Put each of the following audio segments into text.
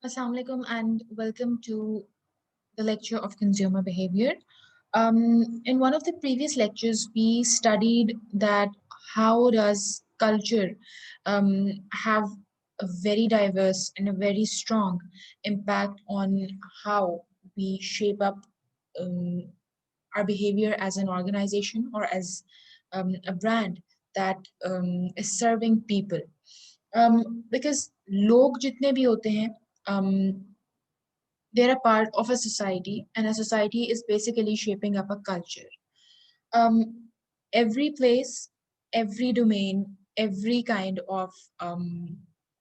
Assalamu alaikum and welcome to the lecture of consumer behavior. In one of the previous lectures, we studied that how does culture have a very diverse and a very strong impact on how we shape up um, our behavior as an organization or as a brand that is serving people. Because लोग जितने भी होते हैं they're a part of a society, and a society is basically shaping up a culture. Um, every place, every domain, every kind of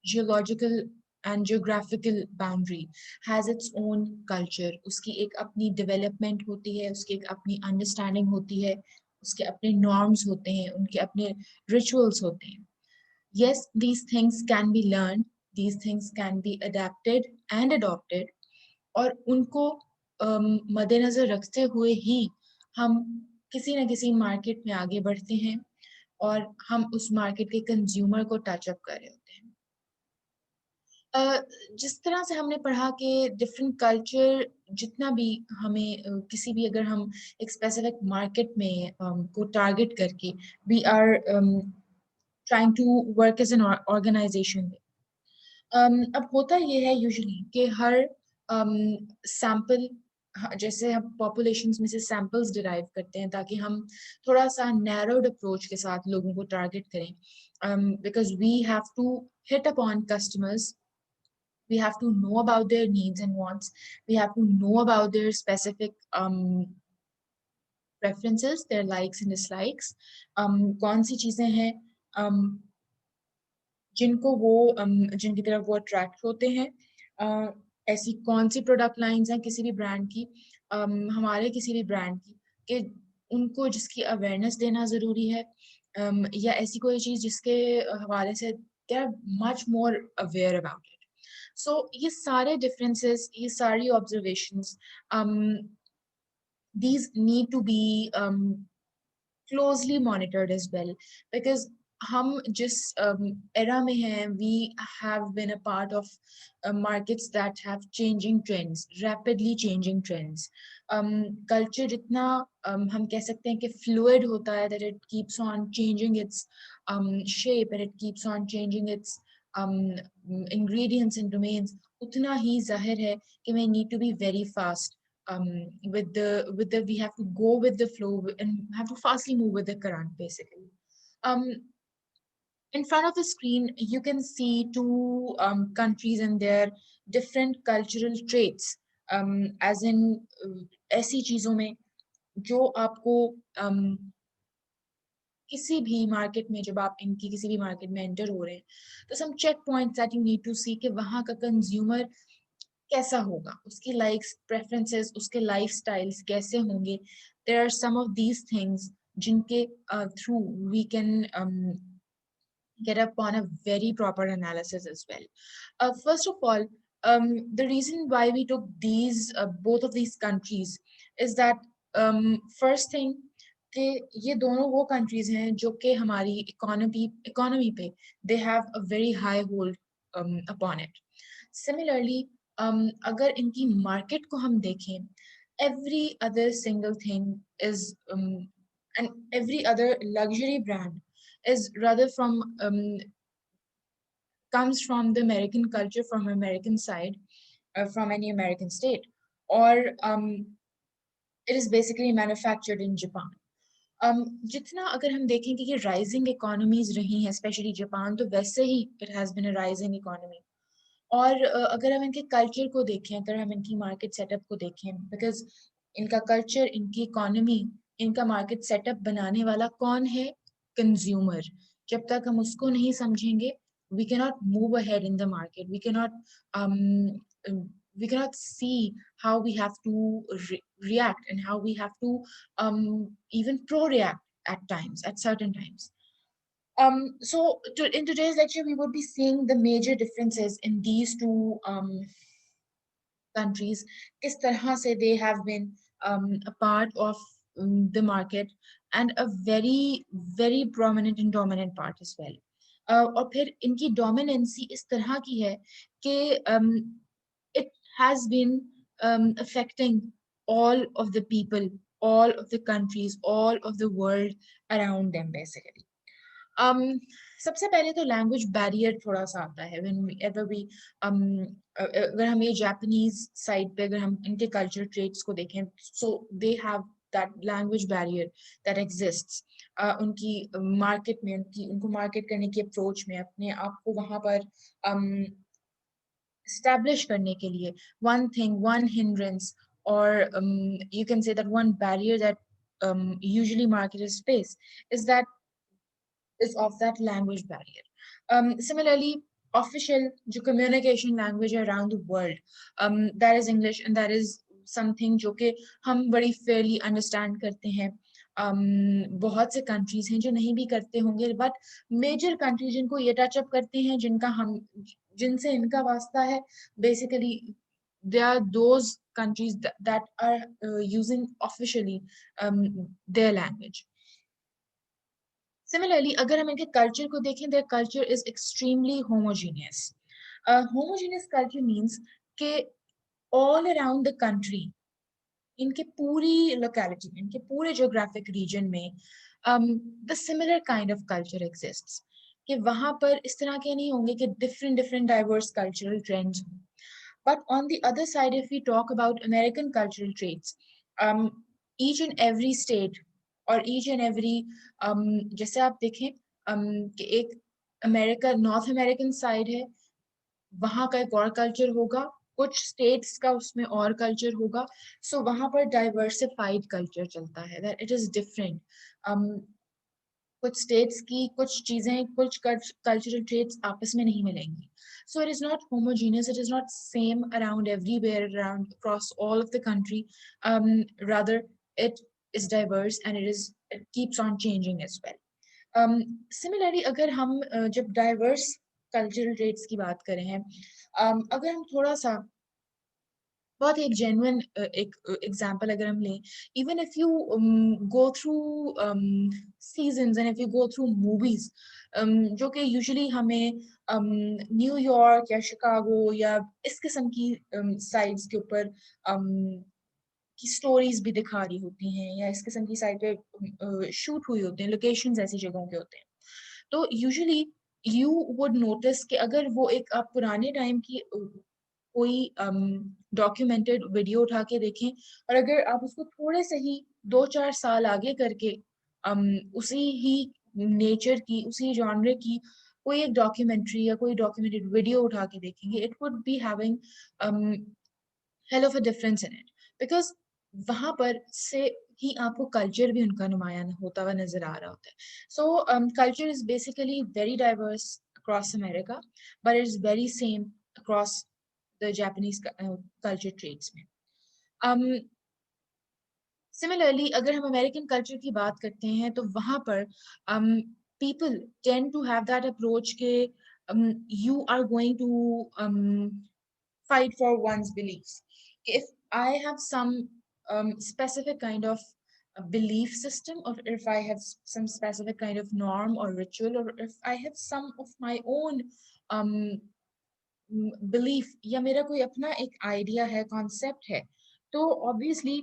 geological and geographical boundary has its own culture. उसकी एक अपनी development होती है, उसकी एक अपनी understanding होती है, उसके अपने norms होते हैं, उनके अपने rituals होते हैं. Yes, these things can be learned, these things can be adapted and adopted, और उनको मद्देनजर रखते हुए ही हम किसी न किसी मार्केट में आगे बढ़ते हैं और हम उस मार्केट के कंज्यूमर को टच अप कर रहे होते हैं। जिस तरह से हमने पढ़ा कि डिफरेंट कल्चर जितना भी हमें किसी भी अगर हम एक स्पेसिफिक मार्केट में को टारगेट करके we are trying to work as an organisation. अब होता ये है यूजुअली कि हर सैंपल जैसे हम पॉपुलेशंस में से सैंपल्स डिराइव करते हैं ताकि हम थोड़ा सा नैरोड अप्रोच के साथ लोगों को टारगेट करें because we have to hit upon customers. We have to know about their needs and wants. We have to know about their specific preferences, their likes and dislikes. कौन सी चीज़ें हैं जिनको वो जिनकी तरफ वो अट्रैक्ट होते हैं। ऐसी कौन सी प्रोडक्ट लाइंस हैं किसी भी ब्रांड की, हमारे किसी भी ब्रांड की, कि उनको जिसकी अवेयरनेस देना ज़रूरी है, या ऐसी कोई चीज़ जिसके हवाले से they are much more aware about it. So ये सारे डिफरेंसेस, ये सारी observations, these need to be closely monitored as well, because हम जिस era में हैं, we have been a part of markets that have changing trends, rapidly changing trends. Culture जितना हम कह सकते हैं कि fluid होता है, that it keeps on changing its shape and it keeps on changing its um, ingredients and domains, उतना ही जाहिर है कि we need to be very fast with the we have to go with the flow and have to fastly move with the current basically. um in front of the screen you can see two countries and their different cultural traits, as in ऐसी चीजों में जो आपको किसी भी market में, जब आप इनकी किसी भी मार्केट में एंटर हो रहे हैं, तो some check points that you need to see कि वहाँ का कंज्यूमर कैसा होगा, उसकी लाइक्स प्रेफरेंसेस, उसके लाइफस्टाइल्स कैसे होंगे। There are some of these things जिनके through we can get upon a very proper analysis as well. First of all, the reason why we took these both of these countries is that first thing कि ये दोनों वो countries हैं जो कि हमारी economy पे they have a very high hold upon it. Similarly, अगर इनकी market को हम देखें, every other single thing is and every other luxury brand is rather from comes from the American culture, from American side, from any American state, or it is basically manufactured in Japan. जितना अगर हम देखें कि ये rising economies रही हैं, specially Japan, तो वैसे ही it has been a rising economy. और अगर हम इनके कल्चर को देखें, अगर हम इनकी मार्केट सेटअप को देखें, बिकॉज इनका कल्चर, इनकी इकोनॉमी, इनका मार्केट सेटअप बनाने वाला कौन है? कंज्यूमर। जब तक हम उसको नहीं समझेंगे, we cannot move ahead in the market, we cannot see how we have to react and how we have to even pro-react at times, at certain times. In today's lecture, we would be seeing the major differences in these two countries, किस तरह से they have been a part of the market, and a very, very prominent and dominant part as well. और फिर इनकी dominancy इस तरह की है कि has been affecting all of the people, all of the countries, all of the world around them basically. um सबसे पहले तो लैंग्वेज बैरियर थोड़ा सा आता है व्हेन एवर वी अगर हम ये जापानीज साइड पे अगर हम इनके कल्चर ट्रेट्स को देखें, so they have that language barrier that exists उनकी मार्केट में, उनकी उनको मार्केट करने की अप्रोच में, अपने आप को वहां पर establish करने के लिए, one thing, one hindrance, or you can say that one barrier that usually marketers face is that is of that language barrier. Similarly, official जो communication language around the world, that is English, and that is something जो कि हम बड़ी fairly understand करते हैं. बहुत से countries हैं जो नहीं भी करते होंगे, but major countries जिनको ये touch up करते हैं, जिनसे इनका वास्ता है, basically there are those countries that are using officially their language. Similarly, अगर हम इनके कल्चर को देखें, their culture is extremely homogeneous. Homogeneous culture means कि all around the country, इनके पूरी locality में, इनके पूरे geographic region में, the similar kind of culture exists. कि वहाँ पर इस तरह के नहीं होंगे कि different diverse cultural trends हों. But on the other side, if we talk about American cultural traits, each and every state और each and every जैसे आप देखें कि एक अमेरिका, नॉर्थ अमेरिकन साइड है, वहाँ का एक और कल्चर होगा, कुछ स्टेट्स का उसमें और कल्चर होगा, सो वहाँ पर डाइवर्सिफाइड कल्चर चलता है, दैट इट इज डिफरेंट. कुछ स्टेट्स की कुछ चीजें, कुछ कल्चरल ट्रेट्स आपस में नहीं मिलेंगी. So it is not homogeneous, it is not same around everywhere, around across all of the country. Rather, it is diverse and it keeps on changing as well. Similarly, अगर हम जब diverse cultural traits की बात करें हैं, अगर हम थोड़ा सा बहुत एक जेन्युइन एक एग्जांपल अगर हम लें, even if you go through seasons and if you go through movies, जो कि यूजुअली हमें न्यूयॉर्क या शिकागो या इस किस्म की साइड्स के ऊपर की स्टोरीज भी दिखा रही होती हैं, या इस किस्म की साइड पे शूट हुई होती हैं, लोकेशंस ऐसी जगहों के होते हैं, तो यूजुअली यू वुड नोटिस कि अगर वो एक आप पुराने टाइम की कोई डॉक्यूमेंटेड वीडियो उठा के देखें, और अगर आप उसको थोड़े से ही 2-4 साल आगे करके उसी ही नेचर की, उसी जॉनर की कोई एक डॉक्यूमेंट्री या कोई डॉक्यूमेंटेड वीडियो उठा के देखेंगे, it would be having hell of a difference in it, because वहां पर से ही आपको कल्चर भी उनका नुमाया होता हुआ नजर आ रहा होता है. सो culture is basically very diverse across America, but it's very same across the Japanese culture traits में. um, Similarly, अगर हम अमेरिकन कल्चर की बात करते हैं, तो वहां पर people tend to have that approach के you are going to fight for one's beliefs. If I have some specific kind of a belief system, or if I have some specific kind of norm or ritual, or if I have some of my own um, belief, या मेरा कोई अपना एक idea है, concept है, तो obviously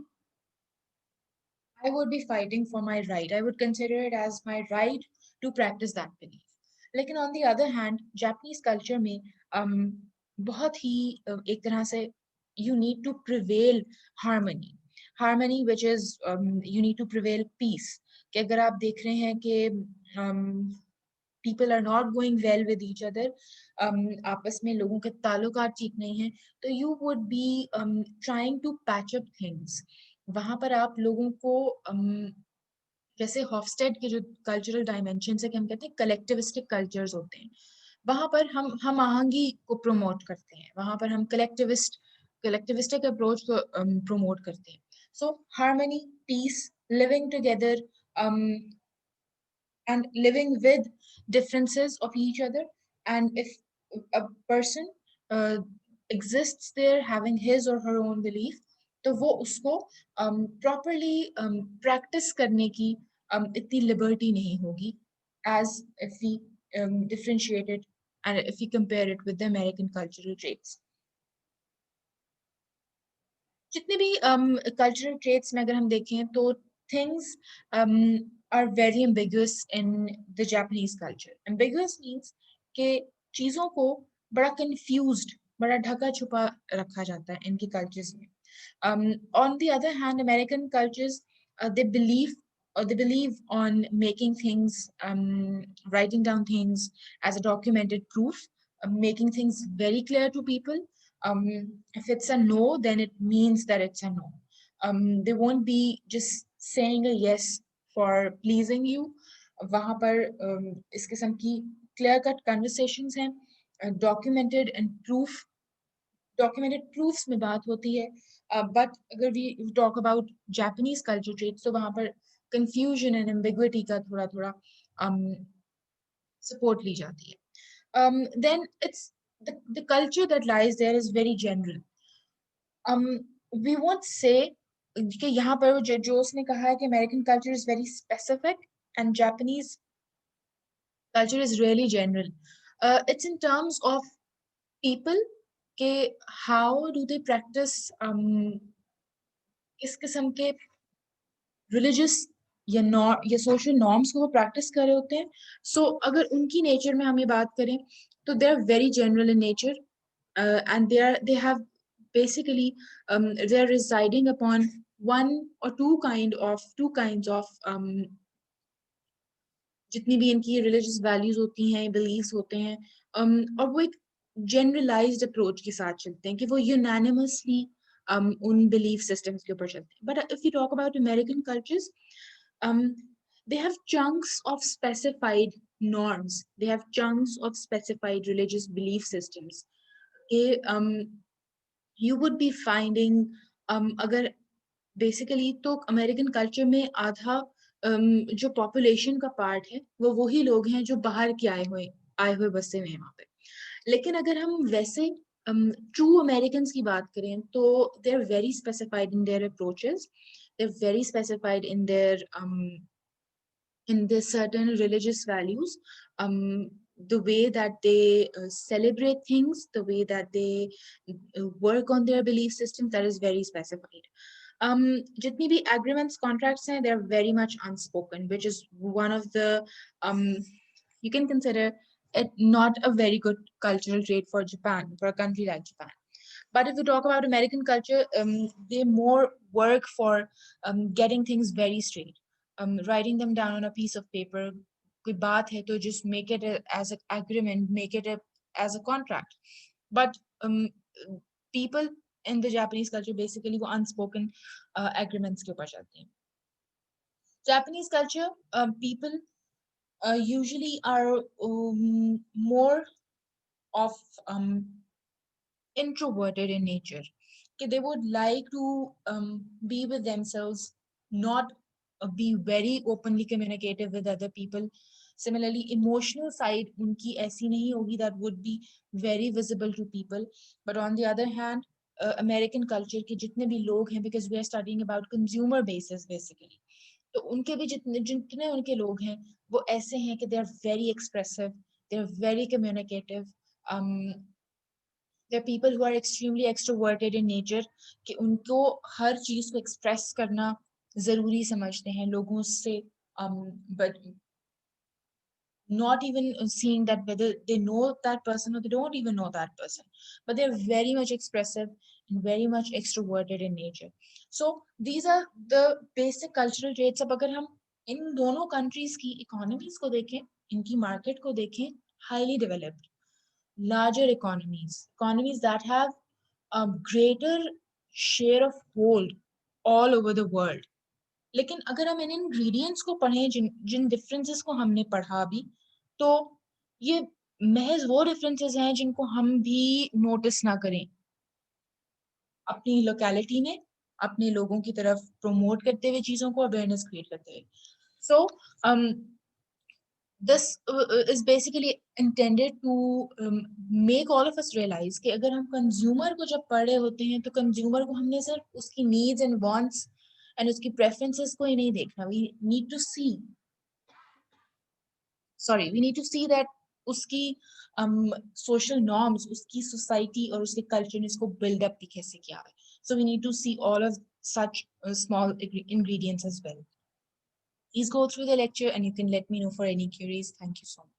I would be fighting for my right. I would consider it as my right to practice that belief. लेकिन on the other hand, Japanese culture में बहुत ही एक तरह से you need to prevail harmony. Harmony, which is you need to prevail peace. कि अगर आप देख रहे हैं कि people are not going well with each other, आपस में लोगों के ताल्लुकात ठीक नहीं है, तो you would be trying to patch up things. वहां पर आप लोगों को जैसे हॉफस्टेड के जो कल्चरल डायमेंशन है कि हम कहते हैं कलेक्टिविस्टिक कल्चर्स होते हैं, वहां पर हम आहंगी को प्रमोट करते हैं, वहां पर हम कलेक्टिविस्टिक अप्रोच को प्रमोट करते हैं. So harmony, peace, living together, and living with differences of each other. And if a person exists there having his or her own belief, तो वो उसको properly practice करने की इतनी liberty नहीं होगी, as if we differentiate it and if we compare it with the American cultural traits. जितने भी कल्चरल ट्रेट्स में अगर हम देखें तो things are very ambiguous in the Japanese culture. Ambiguous means कि चीज़ों को बड़ा कंफ्यूज्ड, बड़ा ढका छुपा रखा जाता है इनकी कल्चर्स में. On the other hand, American cultures, they believe on making things, writing down things as a documented proof, making things very clear to people. If it's a no, then it means that it's a no. They won't be just saying a yes for pleasing you. वहाँ पर इस किस्म की clear cut conversations हैं, documented and documented proofs में बात होती है. But अगर we talk about Japanese culture traits, तो वहाँ पर confusion and ambiguity का थोड़ा थोड़ा support ली जाती है. Then it's the culture that lies there is very general. We won't say कि यहाँ पर जो उसने कहा है कि American culture is very specific and Japanese culture is really general. It's in terms of people के how do they practice इस किस्म के religious या social norms को वो practice कर रहे होते हैं. So अगर उनकी nature में हम ये बात करें तो they are very general in nature, and they have basically they are residing upon one or two kinds of जितनी भी इनकी religious values होती हैं, beliefs होते हैं, और वो एक generalized approach के साथ चलते हैं कि वो unanimously उन belief systems के ऊपर चलते हैं. But if you talk about American cultures, um, they have chunks of specified norms. They have chunks of specified religious belief systems. Okay, you would be finding अगर बेसिकली तो American culture में आधा जो population का part है वो वही लोग हैं जो बाहर के आए हुए बसे हुए हैं वहाँ पे. लेकिन अगर हम वैसे ट्रू अमेरिकन की बात करें तो they are very specified in their approaches, they are very specified in their certain religious values, the way that they celebrate things, the way that they work on their belief system, that is very specified. Jitni bhi agreements, contracts hain, they are very much unspoken, which is one of the you can consider it not a very good cultural trait for Japan, for a country like Japan. But if we talk about American culture, they more work for getting things very straight, writing them down on a piece of paper. कोई बात है तो just make it as an agreement, make it as a contract. But people in the Japanese culture basically वो unspoken agreements के ऊपर चलते हैं. Japanese culture, people usually are more of introverted in nature. Okay, they would like to be with themselves, not be very openly communicative with other people. Similarly, emotional side unki aisi nahi hogi that would be very visible to people. But on the other hand, American culture के जितने भी लोग हैं, because we are studying about consumer basis basically, तो उनके भी जितने जितने उनके लोग हैं वो ऐसे हैं कि they are very expressive, they are very communicative. There are people who are extremely extroverted in nature कि उनको हर चीज को express करना जरूरी समझते हैं लोगों से, but not even seeing that whether they know that person or they don't even know that person, but they're very much expressive and very much extroverted in nature. So these are the basic cultural traits. अब अगर हम इन दोनों countries की economies को देखें, इनकी market को देखें, highly developed, larger economies that have a greater share of hold all over the world. लेकिन अगर हम इन इंग्रेडिएंट्स को पढ़ें जिन जिन डिफरेंसेस को हमने पढ़ा अभी, तो ये महज वो डिफरेंसेस हैं जिनको हम भी नोटिस ना करें अपनी लोकेलिटी में, अपने लोगों की तरफ प्रमोट करते हुए चीजों को, अवेयरनेस क्रिएट करते हुए. सो this is basically intended to make all of us realize कि अगर हम कंज्यूमर को जब पढ़ रहे होते हैं तो कंज्यूमर को हमने सिर्फ उसकी नीड्स एंड वांट्स एंड उसकी प्रेफरेंसेस को ही नहीं देखना. We need to see that उसकी सोशल नॉर्म्स, उसकी सोसाइटी और उसके कल्चर ने इसको बिल्डअप भी कैसे किया है. So we need to see all of such small ingredients as well. Please go through the lecture and you can let me know for any queries. Thank you so much.